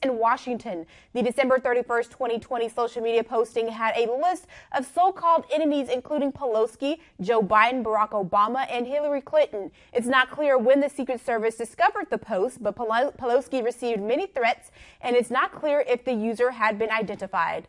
in Washington. The December 31st, 2020 social media posting had a list of so-called enemies including Pelosi, Joe Biden, Barack Obama, and Hillary Clinton. It's not clear when the Secret Service discovered the post, but Pelosi received many threats, and it's not clear if the user had been identified.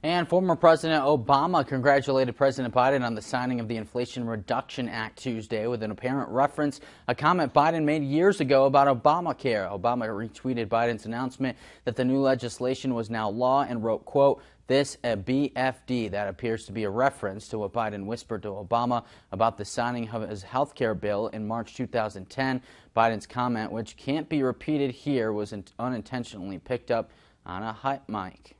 And former President Obama congratulated President Biden on the signing of the Inflation Reduction Act Tuesday with an apparent reference, a comment Biden made years ago about Obamacare. Obama retweeted Biden's announcement that the new legislation was now law and wrote, quote, "This a BFD." That appears to be a reference to what Biden whispered to Obama about the signing of his health care bill in March 2010. Biden's comment, which can't be repeated here, was unintentionally picked up on a hype mic.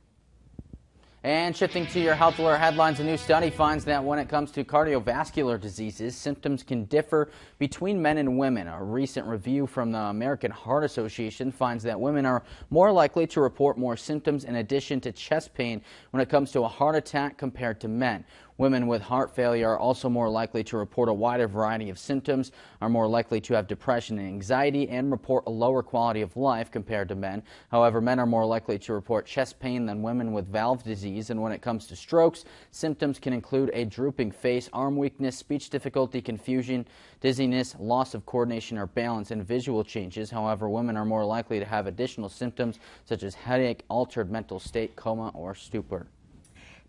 And shifting to your health alert headlines, a new study finds that when it comes to cardiovascular diseases, symptoms can differ between men and women. A recent review from the American Heart Association finds that women are more likely to report more symptoms in addition to chest pain when it comes to a heart attack compared to men. Women with heart failure are also more likely to report a wider variety of symptoms, are more likely to have depression and anxiety, and report a lower quality of life compared to men. However, men are more likely to report chest pain than women with valve disease, and when it comes to strokes, symptoms can include a drooping face, arm weakness, speech difficulty, confusion, dizziness, loss of coordination or balance, and visual changes. However, women are more likely to have additional symptoms such as headache, altered mental state, coma, or stupor.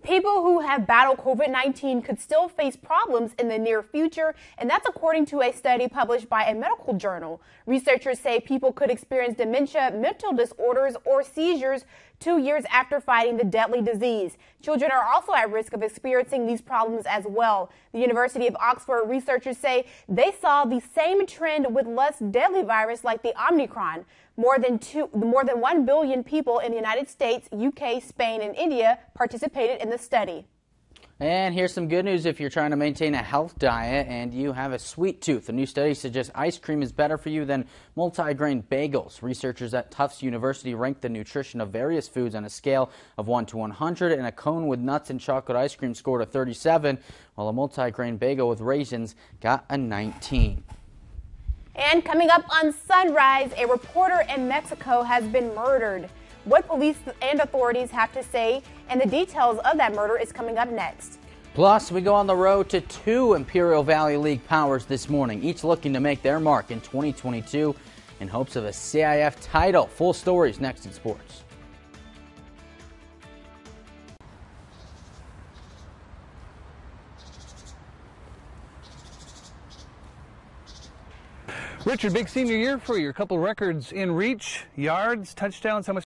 People who have battled COVID-19 could still face problems in the near future, and that's according to a study published by a medical journal. Researchers say people could experience dementia, mental disorders, or seizures 2 years after fighting the deadly disease. Children are also at risk of experiencing these problems as well. The University of Oxford researchers say they saw the same trend with less deadly virus like the Omicron. More than 1 billion people in the United States, UK, Spain, and India participated in the study. And here's some good news if you're trying to maintain a health diet and you have a sweet tooth. A new study suggests ice cream is better for you than multigrain bagels. Researchers at Tufts University ranked the nutrition of various foods on a scale of 1 to 100, and a cone with nuts and chocolate ice cream scored a 37, while a multigrain bagel with raisins got a 19. And coming up on Sunrise, a reporter in Mexico has been murdered. What police and authorities have to say and the details of that murder is coming up next. Plus, we go on the road to 2 Imperial Valley League powers this morning, each looking to make their mark in 2022 in hopes of a CIF title. Full stories next in sports. Richard, big senior year for you. A couple records in reach, yards, touchdowns. How much